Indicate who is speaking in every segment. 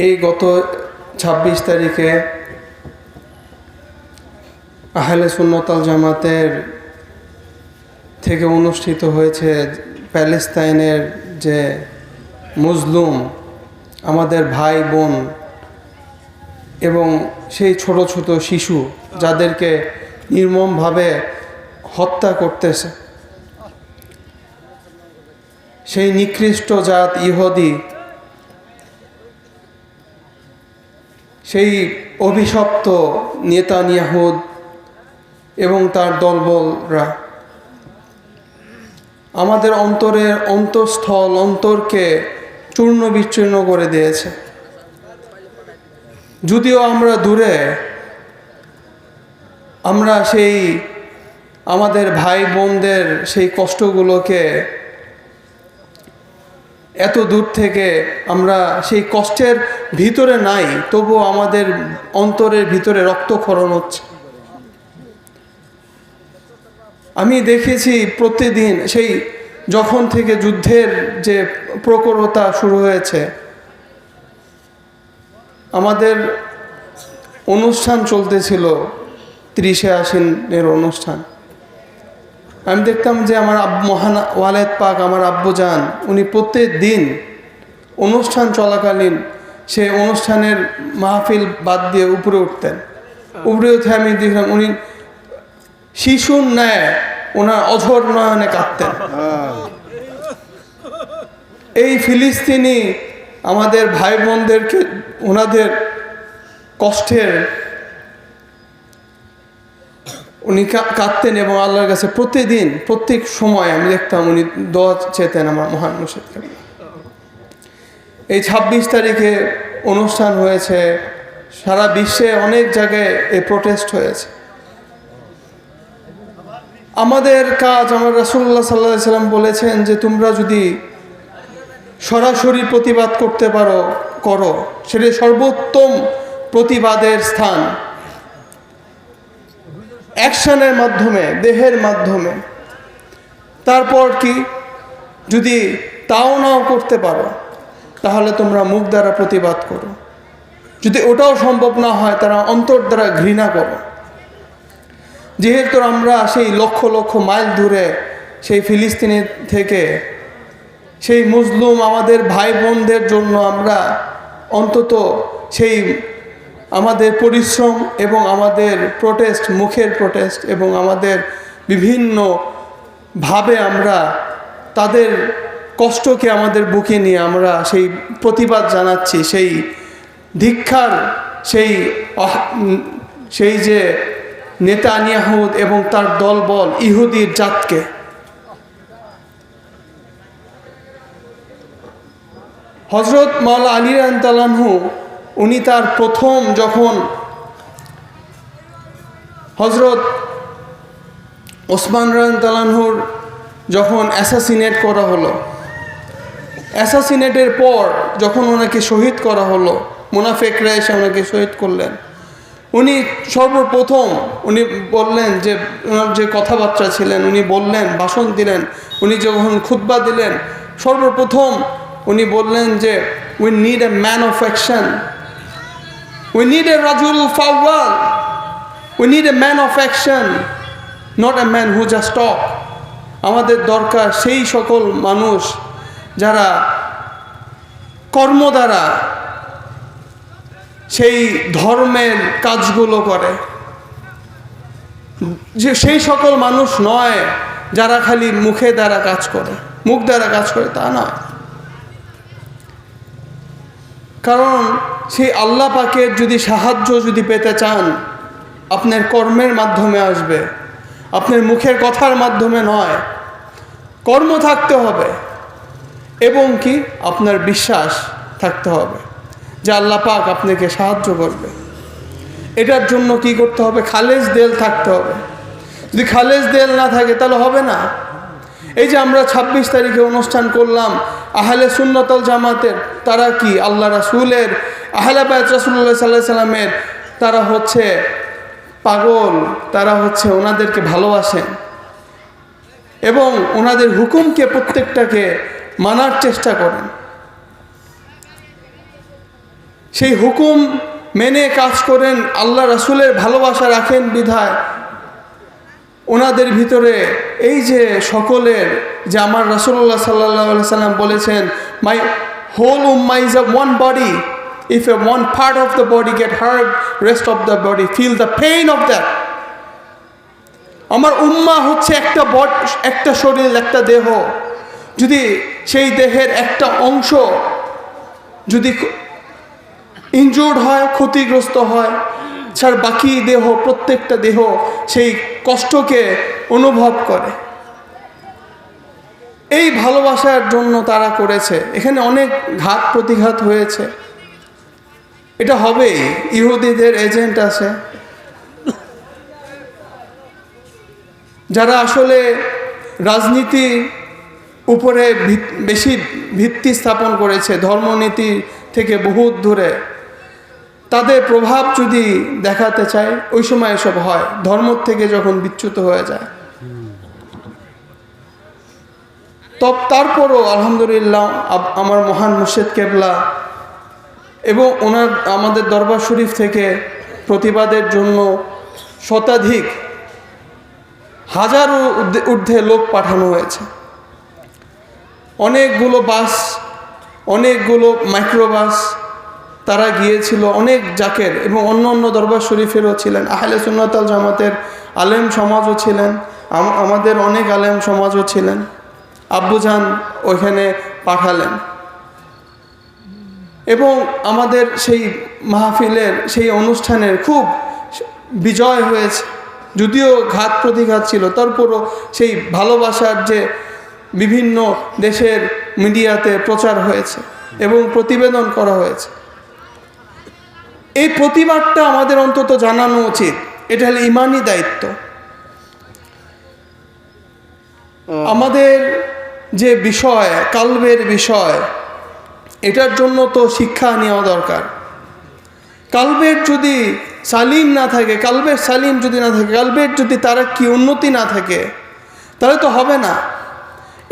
Speaker 1: এই গত ২৬ তারিখে আহলে সুন্নাত ওয়াল জামাতের থেকে অনুষ্ঠিত হয়েছে প্যালেস্তাইনের যে মুসলিম আমাদের ভাই বোন এবং সেই ছোট ছোট শিশু যাদেরকে নির্মমভাবে হত্যা করতেছে, সেই নিকৃষ্ট জাত ইহুদি, সেই অভিশপ্ত নেতানিয়াহু এবং তার দলবলরা আমাদের অন্তরের অন্তঃস্থল অন্তরকে চূর্ণ বিচ্ছিন্ন করে দিয়েছে। যদিও আমরা দূরে, আমরা সেই আমাদের ভাই বোনদের সেই কষ্টগুলোকে এত দূর থেকে আমরা সেই কষ্টের ভিতরে নাই, তবুও আমাদের অন্তরের ভিতরে রক্তক্ষরণ হচ্ছে। আমি দেখেছি প্রতিদিন সেই যখন থেকে যুদ্ধের যে প্রখরতা শুরু হয়েছে, আমাদের অনুষ্ঠান চলতেছিল ৩০শে আশ্বিনের অনুষ্ঠান। আমি দেখতাম যে আমার মহান ওয়ালেদ পাক, আমার আব্বুজান, উনি প্রত্যেক দিন অনুষ্ঠান চলাকালীন সে অনুষ্ঠানের মাহফিল বাদ দিয়ে উপরে উঠতেন। উপরে উঠে আমি দেখলাম উনি শিশুর ন্যায় ওনার অঝর নয়নে কাঁদতেন। এই ফিলিস্তিনি আমাদের ভাই বোনদেরকে ওনাদের কষ্টের উনি কাঁদতেন এবং আল্লাহর কাছে প্রতিদিন প্রত্যেক সময় আমি দেখতাম উনি দোয়া চেতেন আমার মহান মুর্শিদ কেবলা। এই ২৬ তারিখে অনুষ্ঠান হয়েছে, সারা বিশ্বে অনেক জায়গায় এই প্রোটেস্ট হয়েছে। আমাদের কাজ, আমার রাসূলুল্লাহ সাল্লাল্লাহু আলাইহি সাল্লাম বলেছেন যে তোমরা যদি সরাসরি প্রতিবাদ করতে পারো করো, সেটা সর্বোত্তম প্রতিবাদের স্থান। অ্যাকশনের মাধ্যমে, দেহের মাধ্যমে। তারপর কি, যদি তাও নাও করতে পারো তাহলে তোমরা মুখ দ্বারা প্রতিবাদ করো। যদি ওটাও সম্ভব না হয় তারা অন্তর দ্বারা ঘৃণা করো। যেহেতু আমরা সেই লক্ষ লক্ষ মাইল দূরে সেই ফিলিস্তিনি থেকে সেই মুসলিম আমাদের ভাই বোনদের জন্য আমরা অন্তত সেই আমাদের পরিশ্রম এবং আমাদের প্রোটেস্ট, মুখের প্রোটেস্ট এবং আমাদের বিভিন্নভাবে আমরা তাদের কষ্টকে আমাদের বুকে নিয়ে আমরা সেই প্রতিবাদ জানাচ্ছি, সেই ধিক্কার, সেই যে নেতানিয়াহু এবং তার দলবল ইহুদির জাতকে। হযরত মাওলানা আলী রাদিয়াল্লাহু আনহু উনি তার প্রথম যখন হযরত ওসমান রাদিয়াল্লাহু আনহুর যখন অ্যাসাসিনেট করা হলো, অ্যাসাসিনেটের পর যখন ওনাকে শহীদ করা হলো, মুনাফিকরা এসে ওনাকে শহীদ করলেন, উনি সর্বপ্রথম উনি বললেন যে ওনার যে কথাবার্তা ছিলেন, উনি বললেন, ভাষণ দিলেন, উনি যখন খুতবা দিলেন, সর্বপ্রথম উনি বললেন যে we need a man of action, we need a rajul fawwal, we need a man of action, not a man who just talk. আমাদের দরকার সেই সকল মানুষ যারা কর্ম দ্বারা সেই ধর্মের কাজগুলো করে, যে সেই সকল মানুষ নয় যারা খালি মুখে দ্বারা কাজ করে, মুখ দ্বারা কাজ করে তা নয়। কারণ সেই আল্লাহ পাকের যদি সাহায্য যদি পেতে চান, আপনার কর্মের মাধ্যমে আসবে, আপনার মুখের কথার মাধ্যমে নয়। কর্ম থাকতে হবে এবং কি আপনার বিশ্বাস থাকতে হবে যে আল্লাহ পাক আপনাকে সাহায্য করবে। এটার জন্য কি করতে হবে? খালেজ দিল থাকতে হবে। যদি খালেজ দিল না থাকে তাহলে হবে না। এই যে আমরা ২৬ তারিখে অনুষ্ঠান করলাম আহলে সুন্নাত ওয়াল জামাতের, তারা কি আল্লাহ রাসূলের, আহলে বাইত রাসূলুল্লাহ সাল্লাল্লাহু আলাইহি সাল্লামের তারা হচ্ছে পাগল, তারা হচ্ছে ওনাদেরকে ভালোবাসেন এবং ওনাদের হুকুমকে প্রত্যেকটাকে মানার চেষ্টা করেন। সেই হুকুম মেনে কাজ করেন, আল্লাহ রাসূলের ভালোবাসা রাখেন বিধায় ওনাদের ভিতরে এই যে সকলের, যে আমার রাসূলুল্লাহ সাল্লাল্লাহু আলাইহি সাল্লাম বলেছেন, মাই হোল উম্মাহ is a one body, if a one part of the body get hurt, rest of the body feel the pain of that. আমার উম্মাহ হচ্ছে একটা শরীর, একটা দেহ। যদি সেই দেহের একটা অংশ যদি ইনজুর্ড হয়, ক্ষতিগ্রস্ত হয়, ছাড় বাকি দেহ, প্রত্যেকটা দেহ সেই কষ্টকে অনুভব করে। এই ভালোবাসার জন্য তারা করেছে। এখানে অনেক ঘাত প্রতিঘাত হয়েছে, এটা হবেই। ইহুদিদের এজেন্ট আছে যারা আসলে রাজনীতি উপরে বেশি ভিত্তি স্থাপন করেছে, ধর্মনীতি থেকে বহুত দূরে। তাদের প্রভাব যদি দেখাতে চায় ওই সময় এসব হয়, ধর্ম থেকে যখন বিচ্যুত হয়ে যায়। তারপরও আলহামদুলিল্লাহ আমার মহান মুর্শিদ কেবলা এবং ওনার আমাদের দরবার শরীফ থেকে প্রতিবাদের জন্য শতাধিক হাজারো ঊর্ধ্বে লোক পাঠানো হয়েছে। অনেকগুলো বাস, অনেকগুলো মাইক্রোবাস তারা গিয়েছিল, অনেক জাকের এবং অন্য অন্য দরবার শরীফেরও ছিলেন, আহলে সুন্নাত ওয়াল জামাতের আলেম সমাজও ছিলেন, আমাদের অনেক আলেম সমাজও ছিলেন। আব্বুজান ওইখানে পাঠালেন এবং আমাদের সেই মাহফিলের, সেই অনুষ্ঠানের খুব বিজয় হয়েছে। যদিও ঘাত প্রতিঘাত ছিল, তারপরও সেই ভালোবাসার যে বিভিন্ন দেশের মিডিয়াতে প্রচার হয়েছে এবং প্রতিবেদন করা হয়েছে। এই প্রতিবাদটা আমাদের অন্তত জানানো উচিত, এটা হলো ইমানি দায়িত্ব। আমাদের যে বিষয়, কালবের বিষয়, এটার জন্য তো শিক্ষা নেওয়া দরকার। কালবের যদি সালিম না থাকে, কালবের সালিম যদি না থাকে, কালবের যদি তারা কি উন্নতি না থাকে, তাহলে তো হবে না।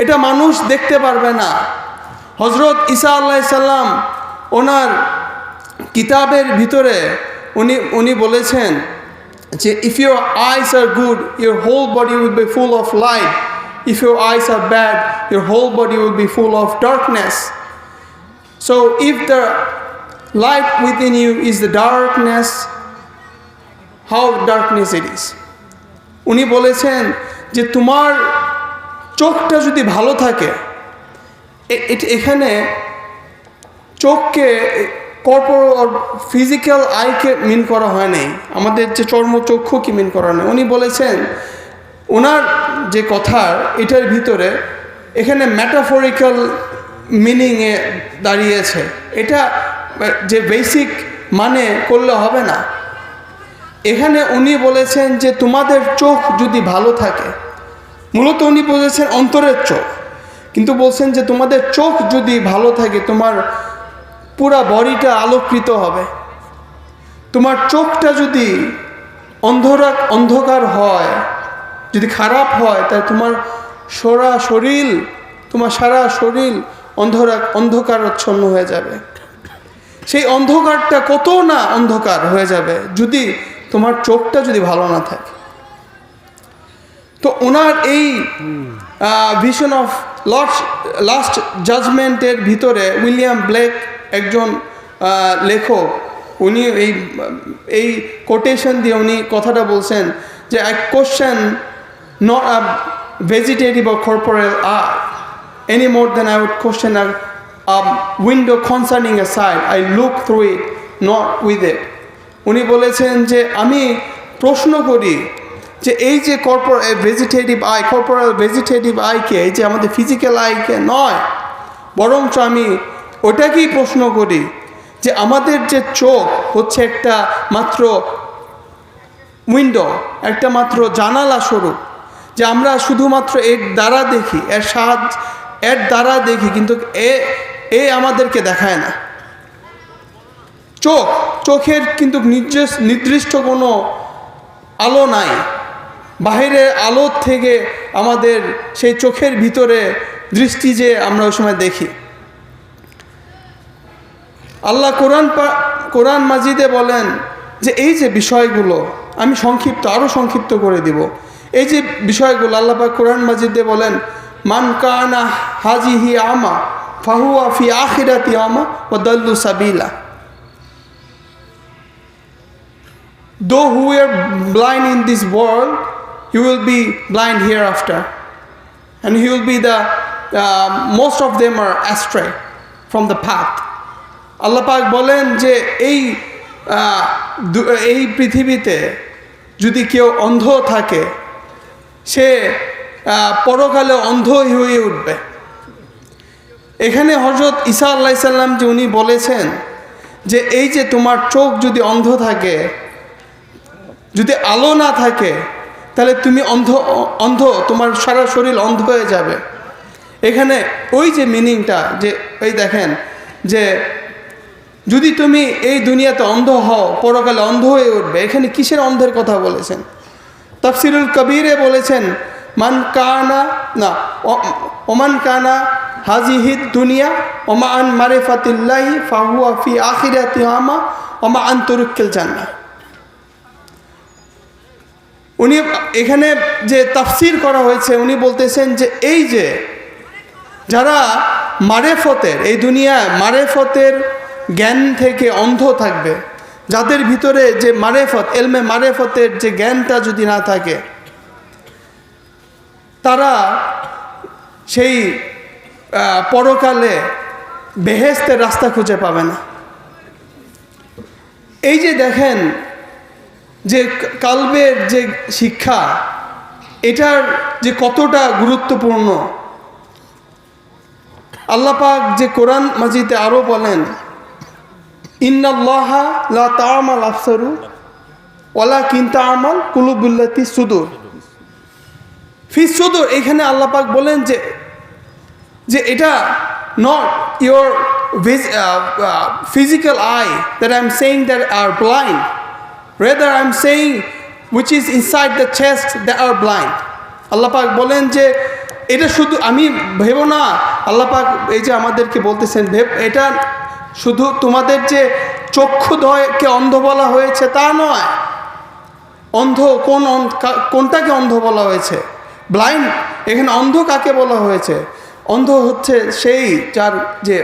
Speaker 1: এটা মানুষ দেখতে পারবে না। হজরত ঈসা আলাইহিস সালাম ওনার কিতাবের ভিতরে উনি বলেছেন যে if your eyes are good, your whole body will be full of light, if your eyes are bad, your whole body will be full of darkness. So if the light within you is the darkness, how darkness it is. উনি বলেছেন যে তোমার চোখটা যদি ভালো থাকে, এখানে চোখকে কর্পোরাল ফিজিক্যাল আইকে মিন করা হয় নাই, আমাদের যে চর্মচক্ষুকে মিন করা নেই। উনি বলেছেন ওনার যে কথা, এটার ভিতরে এখানে ম্যাটাফরিক্যাল মিনিংয়ে দাঁড়িয়েছে। এটা যে বেসিক মানে করলে হবে না। এখানে উনি বলেছেন যে তোমাদের চোখ যদি ভালো থাকে, মূলত উনি বলেছেন অন্তরের চোখ, কিন্তু বলছেন যে তোমাদের চোখ যদি ভালো থাকে, তোমার পুরা বডিটা আলোকিত হবে। তোমার চোখটা যদি অন্ধকার হয়, যদি খারাপ হয়, তাহলে তোমার সারা শরীর অন্ধকারাচ্ছন্ন হয়ে যাবে। সেই অন্ধকারটা কত না অন্ধকার হয়ে যাবে যদি তোমার চোখটা যদি ভালো না থাকে। তো ওনার এই ভিশন অফ লাস্ট জাজমেন্টের ভিতরে উইলিয়াম ব্লেক একজন লেখক, উনি এই কোটেশন দিয়ে উনি কথাটা বলছেন যে I question not a vegetative or corporeal eye any more than I would question a window concerning a sight. I look through it, not with it. উনি বলেছেন যে আমি প্রশ্ন করি যে এই যে কর্পোরাল ভেজিটেটিভ আইকে, এই যে আমাদের ফিজিক্যাল আইকে নয়, বরঞ্চ আমি ওটাকেই প্রশ্ন করি যে আমাদের যে চোখ হচ্ছে একটা মাত্র উইন্ডো, একটা মাত্র জানালা স্বরূপ, যে আমরা শুধুমাত্র এর দ্বারা দেখি, এর দ্বারা দেখি, কিন্তু এ আমাদেরকে দেখায় না। চোখের কিন্তু নির্দিষ্ট কোনো আলো নাই, বাহিরে আলো থেকে আমাদের সেই চোখের ভিতরে দৃষ্টি যে আমরা ওই সময় দেখি। আল্লাহ কোরআন মাজিদে বলেন যে এই যে বিষয়গুলো আমি আরও সংক্ষিপ্ত করে দিব। এই যে বিষয়গুলো আল্লাহ পাক কোরআন মাজিদে বলেন, মান কানা হাজিহি আমা ফাহুয়া ফি আখিরাতি আমা ওয়া দাল্লু সাবিলা। Though who are blind in this world, you will be blind hereafter, and he will be most of them are astray from the path. আল্লাহ পাক বলেন যে এই পৃথিবীতে যদি কেউ অন্ধ থাকে, সে পরকালে অন্ধ হয়ে উঠবে। এখানে হযরত ঈসা আলাইহিস সালাম যে উনি বলেছেন যে এই যে তোমার চোখ যদি অন্ধ থাকে, যদি আলো না থাকে, তাহলে তুমি অন্ধ তোমার সারা শরীর অন্ধ হয়ে যাবে। এখানে ওই যে মিনিংটা, যে এই দেখেন যে যদি তুমি এই দুনিয়াতে অন্ধ হও, পরকালে অন্ধ হয়ে উঠবে। এখানে কিসের অন্ধের কথা বলেছেন? তাফসিরুল কবিরে বলেছেন, ওমান কানা হাজিহিদ দুনিয়া ওমা আন মারিফাতিল্লাহি ফাহুয়া ফি আখিরাতি আমা ওমা আন তুরুকিল জান্নাহ। উনি এখানে যে তাফসির করা হয়েছে, উনি বলতেছেন যে এই যে যারা মারেফতের, এই দুনিয়ায় মারেফতের জ্ঞান থেকে অন্ধ থাকবে, যাদের ভিতরে যে মারেফত, এলমে মারেফতের যে জ্ঞানটা যদি না থাকে, তারা সেই পরকালে বেহেশতের রাস্তা খুঁজে পাবে না। এই যে দেখেন যে কালবের যে শিক্ষা, এটার যে কতটা গুরুত্বপূর্ণ। আল্লাহ পাক যে কোরআন মাজিদে আরও বলেন, ইন্নাল্লাহা লা তা'মাল আবসারু ওয়ালাকিন তা'মাল কুলুবুল্লাতি সুদুর ফি সুদুর। এখানে আল্লাহ পাক বলেন যে এটা not your physical eye that I'm saying that are blind, rather I'm saying which is inside the chest that are blind. আল্লাহ পাক বলেন যে এটা শুধু আমি ভেবো না, আল্লাহ পাক এই যে আমাদেরকে বলতেছেন এটা শুধু তোমাদের যে চক্ষুদ্বয়কে অন্ধ বলা হয়েছে তা নয়। অন্ধ কোনটাকে অন্ধ বলা হয়েছে? ব্লাইন্ড। এখানে অন্ধ কাকে বলা হয়েছে? অন্ধ হচ্ছে সেই যার যে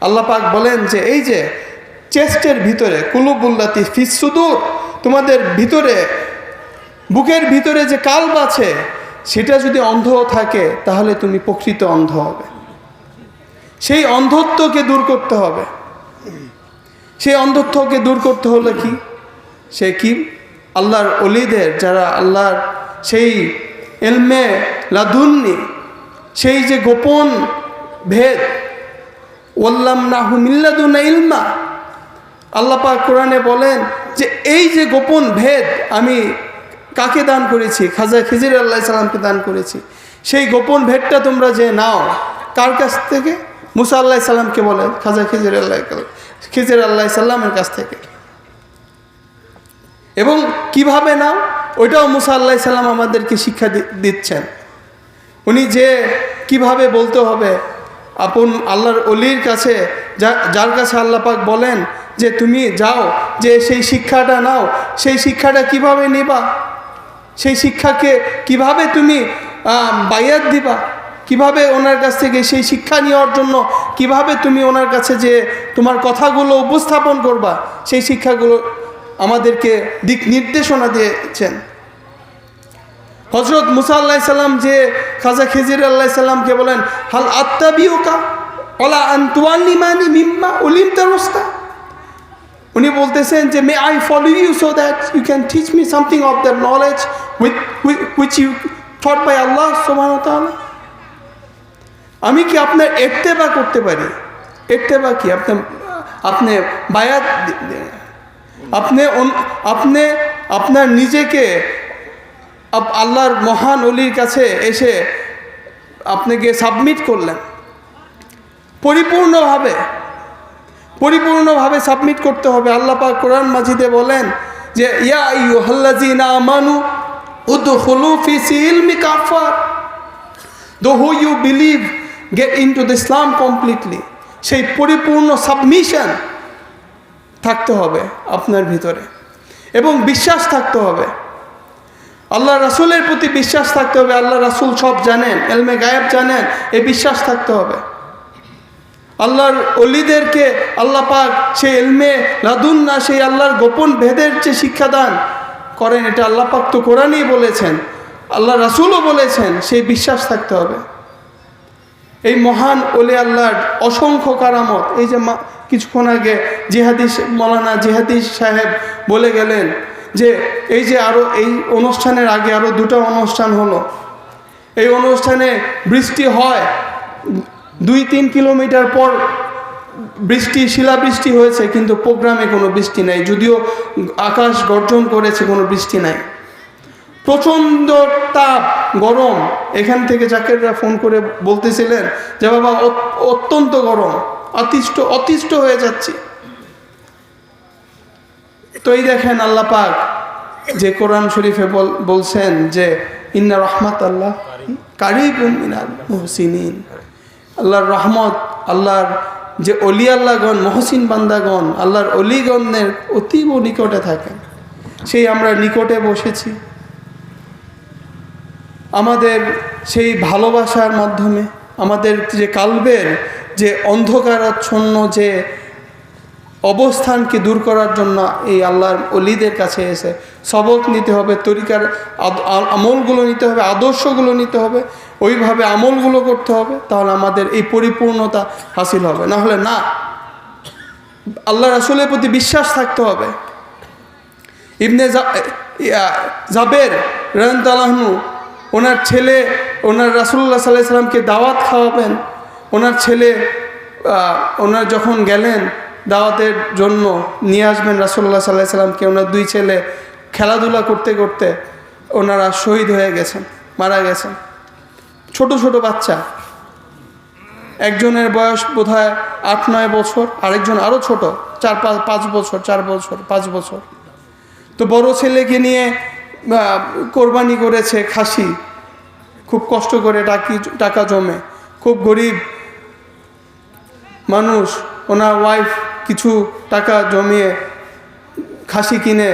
Speaker 1: আল্লাহ পাক বলেন যে এই যে চেস্টের ভিতরে কুলুবুল্লাতি ফিস সুদূর, তোমাদের ভিতরে বুকের ভিতরে যে কাল্ব আছে, সেটা যদি অন্ধ থাকে তাহলে তুমি প্রকৃত অন্ধ হবে। সেই অন্ধত্বকে দূর করতে হবে। সেই অন্ধত্বকে দূর করতে হলে কি আল্লাহর ওলিদের, যারা আল্লাহর সেই ইলমে লাদুন্নি, সেই যে গোপন ভেদ, ওয়াল্লামনাহু মিন লাদুন্না ইলমা, আল্লাহ পাক কোরআনে বলেন যে এই যে গোপন ভেদ আমি কাকে দান করেছি? খাজা খিজির আলাইহিস সালামকে দান করেছি। সেই গোপন ভেদটা তোমরা যে নাও, কার কাছ থেকে? মুসা আলাইহিস সালামকে বলেন, খাজা খিজির আলাইহিস সালামের কাছ থেকে। এবং কিভাবে নাও, ওইটাও মুসা আলাইহিস সালাম আমাদেরকে শিক্ষা দিচ্ছেন। উনি যে কিভাবে বলতে হবে আপন আল্লাহর ওলির কাছে, যার কাছে আল্লাহ পাক বলেন যে তুমি যাও, যে সেই শিক্ষাটা নাও, সেই শিক্ষাটা কিভাবে নিবা, সেই শিক্ষাকে কিভাবে তুমি বায়াত দিবা, কিভাবে ওনার কাছ থেকে সেই শিক্ষা নেওয়ার জন্য কিভাবে তুমি ওনার কাছে যে তোমার কথাগুলো উপস্থাপন করবা, সেই শিক্ষাগুলো আমাদেরকে দিক নির্দেশনা দিয়েছেন। হযরত মুসা আলাইহিস সালাম যে খাজা খিজির আলাইহিস সালামকে বলেন, হাল আত্তাবিউকা ওয়ালা আন তুআল্লিমানি মিম্মা উলিমতা রুশদা। উনি বলতেছেন যে may I follow you so that you can teach me something of the knowledge which you taught by আল্লাহ সুবহানাহু ওয়া তাআলা। আমি কি আপনার ইত্তেবা করতে পারি? ইত্তেবা কি? আপনি বায়াত, আপনি আপনার নিজেকে আল্লাহর মহান ওলির কাছে এসে আপনাকে সাবমিট করলেন, পরিপূর্ণভাবে সাবমিট করতে হবে। আল্লাহ পাক কোরআন মাজিদে বলেন যে ইয়া আইয়ুহাল্লাযীনা আমানু উদখুলু ফি সিলমি কাফা, though who you believe get into the Islam completely. সেই পরিপূর্ণ সাবমিশন থাকতে হবে আপনার ভিতরে, এবং বিশ্বাস থাকতে হবে। আল্লাহ রাসূলের প্রতি বিশ্বাস থাকতে হবে। আল্লাহ রাসূল সব জানেন, ইলমে গায়েব জানেন, এই বিশ্বাস থাকতে হবে। আল্লাহর ওলিদেরকে আল্লাহ পাক সেই ইলমে লাদুন্না, সেই আল্লাহর গোপন ভেদের যে শিক্ষাদান করেন, এটা আল্লাহ পাক তো কোরআনেই বলেছেন, আল্লাহ রাসূলও বলেছেন, সেই বিশ্বাস থাকতে হবে। এই মহান ওলি আল্লাহর অসংখ্য কারামত, এই যে কিছুক্ষণ আগে মৌলানা জিহাদি সাহেব বলে গেলেন যে এই যে আরও এই অনুষ্ঠানের আগে আরও দুটো অনুষ্ঠান হলো, এই অনুষ্ঠানে বৃষ্টি হয়, 2-3 কিলোমিটার পর শিলাবৃষ্টি হয়েছে, কিন্তু প্রোগ্রামে কোনো বৃষ্টি নাই, যদিও আকাশ গর্জন করেছে, কোনো বৃষ্টি নাই। প্রচণ্ড তাপ, গরম। এখান থেকে জাকিররা ফোন করে বলতেছিলেন যে বাবা অত্যন্ত গরম, অতিষ্ঠ হয়ে যাচ্ছি। তো এই দেখেন আল্লাহ পাক যে কোরআন শরীফে বলছেন যে ইন্না রাহমাতাল্লাহ কারিবুম মিনাল মুহসিনিন, আল্লাহর রহমত, আল্লাহর যে অলি আল্লাহগণ, মহসিন বান্দাগণ, আল্লাহর অলিগণের অতীব নিকটে থাকেন। সেই আমরা নিকটে বসেছি, আমাদের সেই ভালোবাসার মাধ্যমে আমাদের যে কালবের যে অন্ধকারাচ্ছন্ন যে অবস্থানকে দূর করার জন্য এই আল্লাহর অলিদের কাছে এসে সবক নিতে হবে, তরিকার আমলগুলো নিতে হবে, আদর্শগুলো নিতে হবে, ওইভাবে আমলগুলো করতে হবে, তাহলে আমাদের এই পরিপূর্ণতা হাসিল হবে। না হলে না। আল্লাহ রাসূলের প্রতি বিশ্বাস থাকতে হবে। ইবনে জাবের রাদিয়াল্লাহু আনহু, ওনার ছেলে, ওনার রাসূলুল্লাহ সাল্লাল্লাহু আলাইহি সাল্লামকে দাওয়াত খাওয়াবেন, ওনার ছেলে ওনার যখন গেলেন দাওয়াতের জন্য নিয়ে আসবেন রাসূলুল্লাহ সাল্লাল্লাহু আলাইহি সাল্লামকে, ওনার 2 ছেলে খেলাধুলা করতে করতে ওনারা শহীদ হয়ে গেছেন, মারা গেছেন। ছোট ছোট বাচ্চা, একজনের বয়স বোধহয় 8-9 বছর, আরেকজন আরও ছোট, 4-5 বছর, 4 বছর, 5 বছর। তো বড় ছেলেকে নিয়ে কোরবানি করেছে খাসি, খুব কষ্ট করে টাকা জমে, খুব গরিব মানুষ, ওনার ওয়াইফ কিছু টাকা জমিয়ে খাসি কিনে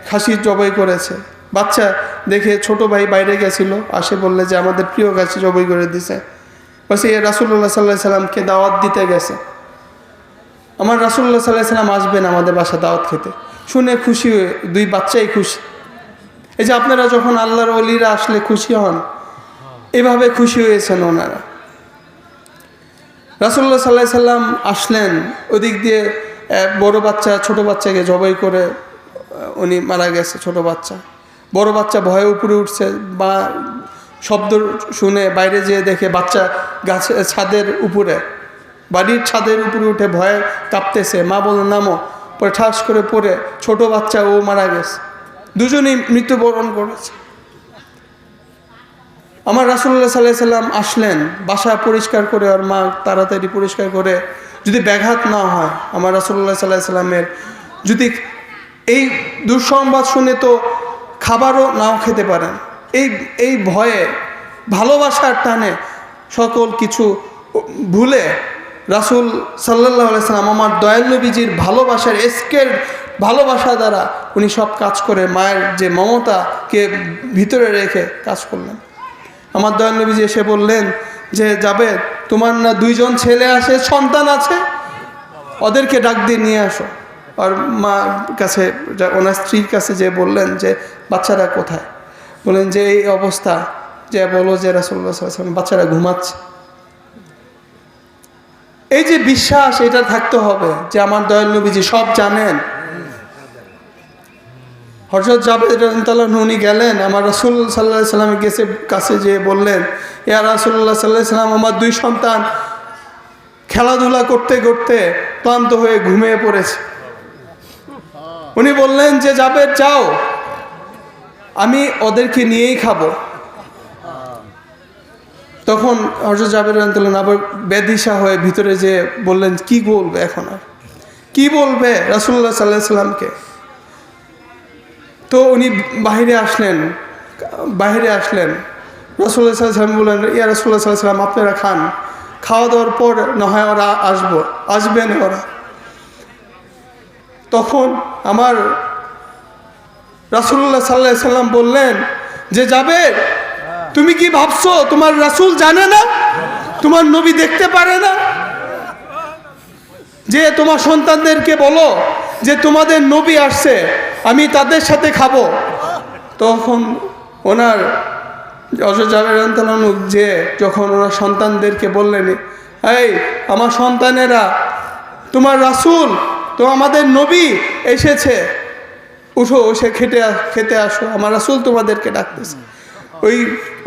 Speaker 1: খাসি জবাই করেছে। বাচ্চা দেখে ছোট ভাই বাইরে গেছিল, আসে বললে যে আমাদের প্রিয় খাসি জবাই করে দিছে। বলছে এ রাসূলুল্লাহ সাল্লাল্লাহু আলাইহি সাল্লামকে দাওয়াত দিতে গেছে, আমার রাসূলুল্লাহ সাল্লাল্লাহু আলাইহি সাল্লাম আসবেন আমাদের বাসা দাওয়াত খেতে। শুনে খুশি হয়ে 2 বাচ্চাই খুশি। এই যে আপনারা যখন আল্লাহর ওলিরা আসলে খুশি হন, এভাবে খুশি হয়েছেন ওনারা। রাসূলুল্লাহ সাল্লাল্লাহু আলাইহি সাল্লাম আসলেন, ওদিক দিয়ে বড় বাচ্চা ছোট বাচ্চাকে জবাই করে উনি মারা গেছে। ছোট বাচ্চা, বড় বাচ্চা ভয়ে উপরে উঠছে, বা শব্দ শুনে বাইরে যেয়ে দেখে বাচ্চা গাছে ছাদের উপরে, বাড়ির ছাদের উপরে উঠে ভয়ে কাঁপতেছে। মা বলল নামো, পরে ঠাস করে পড়ে ছোট বাচ্চা ও মারা গেছে, দুজনেই মৃত্যুবরণ করেছে। আমার রাসূলুল্লাহ সাল্লাল্লাহু আলাইহি সাল্লাম আসলেন, বাসা পরিষ্কার করে, আর মা তাড়াতাড়ি পরিষ্কার করে, যদি ব্যাঘাত না হয় আমার রাসূলুল্লাহ সাল্লাল্লাহু আলাইহি সাল্লামের, যদি এই দুঃসংবাদ শুনে তো খাবারও নাও খেতে পারেন, এই ভয়ে ভালোবাসার টানে সকল কিছু ভুলে রাসূল সাল্লাল্লাহু আলাইহি সাল্লাম আমার দয়াল নবীজির ভালোবাসার এসকের ভালোবাসা দ্বারা উনি সব কাজ করে মায়ের যে মমতাকে ভিতরে রেখে কাজ করলেন। আমার দয়াল নবীজি এসে বললেন যে যাবে, তোমার না 2 জন ছেলে আছে, সন্তান আছে, ওদেরকে ডাক দিয়ে নিয়ে আসো। আর মা কাছে, ওনার স্ত্রীর কাছে যে বললেন যে বাচ্চারা কোথায়? বললেন যে এই অবস্থা, যে বলো যে রাসূলুল্লাহ সাল্লাল্লাহু আলাইহি ওয়াসাল্লাম বাচ্চারা ঘুমাচ্ছে। এই যে বিশ্বাস, এটা থাকতে হবে যে আমার দয়াল নবীজি সব জানেন। হযরত জাবের রাদিয়াল্লাহু আনহু উনি গেলেন, আমার রাসূল সাল্লাল্লাহু আলাইহি সাল্লামের কাছে যেয়ে বললেন, ইয়া রাসূলুল্লাহ সাল্লাল্লাহু আলাইহি সাল্লাম, আমার 2 সন্তান খেলাধুলা করতে করতে ক্লান্ত হয়ে ঘুমিয়ে পড়েছে। উনি বললেন যে জাবের যাও, আমি ওদেরকে নিয়েই খাবো। তখন হযরত জাবের রাদিয়াল্লাহু আনহু আবার বেদিশা হয়ে ভিতরে যে বললেন কি বলবে, এখন আর কি বলবে রাসূলুল্লাহ সাল্লাল্লাহু আলাইহি সাল্লামকে। তো উনি বাহিরে আসলেন, রাসূলুল্লাহ সাল্লাল্লাহু আলাইহি সাল্লাম বললেন, ইয়া রাসূলুল্লাহ সাল্লাল্লাহু আলাইহি সাল্লাম আপনারা খান, খাওয়া দাওয়ার পর না হয় ওরা আসবেন ওরা। তখন আমার রাসূলুল্লাহ সাল্লাল্লাহু আলাইহি সাল্লাম বললেন যে জাবের, তুমি কি ভাবছো তোমার রাসূল জানে না, তোমার নবী দেখতে পারে না? যে তোমার সন্তানদেরকে বলো যে তোমাদের নবী আসছে, আমি তাদের সাথে খাবো। তখন ওনার হযরত জাবের রাদিয়াল্লাহু আনহু যে যখন ওনার সন্তানদেরকে বললেন, এই আমার সন্তানেরা, তোমার রাসূল তো আমাদের নবী এসেছে, উঠো এসে খেতে আসো, আমার রাসূল তোমাদেরকে ডাকতেছে।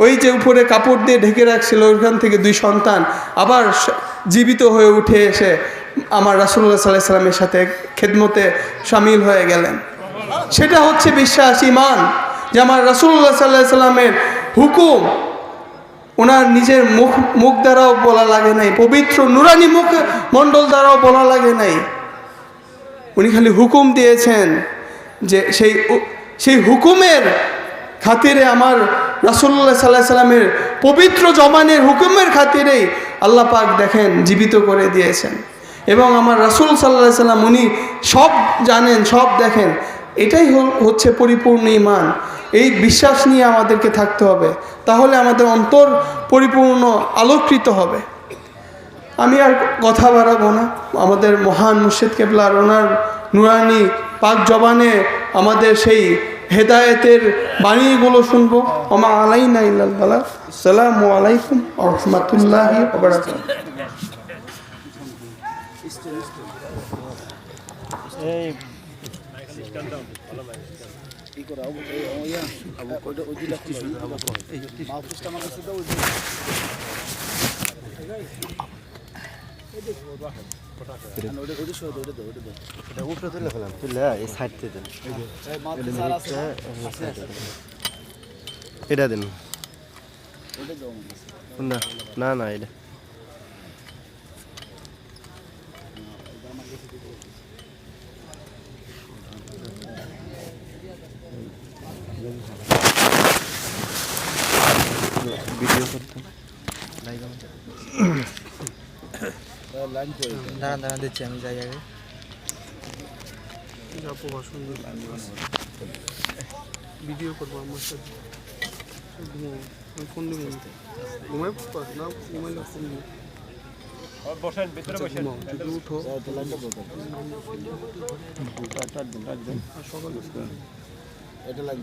Speaker 1: ওই যে উপরে কাপড় দিয়ে ঢেকে রাখছিল, ওইখান থেকে দুই সন্তান আবার জীবিত হয়ে উঠে এসে আমার রাসূলুল্লাহ সাল্লাল্লাহু আলাইহি সাল্লামের সাথে খেদমতে শামিল হয়ে গেলেন। সেটা হচ্ছে বিশ্বাস, ঈমান, যে আমার রাসূলুল্লাহ সাল্লাল্লাহু আলাইহি সাল্লামের হুকুম ওনার নিজের মুখ দ্বারাও বলা লাগে নাই, পবিত্র নুরানি মুখ মণ্ডল দ্বারাও বলা লাগে নাই। উনি খালি হুকুম দিয়েছেন, যে সেই হুকুমের খাতিরে আমার রাসূলুল্লাহ সাল্লাল্লাহু আলাইহি সাল্লামের পবিত্র জবানের হুকুমের খাতিরেই আল্লাহ পাক দেখেন জীবিত করে দিয়েছেন। এবং আমার রাসূল সাল্লাল্লাহু আলাইহি সাল্লাম উনি সব জানেন, সব দেখেন। এটাই হচ্ছে পরিপূর্ণ ঈমান। এই বিশ্বাস নিয়ে আমাদেরকে থাকতে হবে, তাহলে আমাদের অন্তর পরিপূর্ণ আলোকিত হবে। আমি আর কথা বাড়াবো না, আমাদের মহান মুর্শিদ কেবলার ওনার নুরানি পাক জবানে আমাদের সেই হেদায়েতের বাণীগুলো শুনবো। ওমা আলাইনা ইল্লাল বালাগ। আসসালামু আলাইকুম ওয়া রাহমাতুল্লাহি ওয়া বারাকাতুহু।
Speaker 2: এটা দেন না না এটা ভিডিও করতে
Speaker 3: দাঁড়া দিচ্ছি আমি যাই আগে।
Speaker 1: ভিডিও করবো আমার সাথে, ফোন দেবো, ঘুমাই না ঘুমাইলে ফোন দেবো।
Speaker 4: বসেন ভিতরে বসেন।
Speaker 1: উঠো
Speaker 2: এটা লাগবে।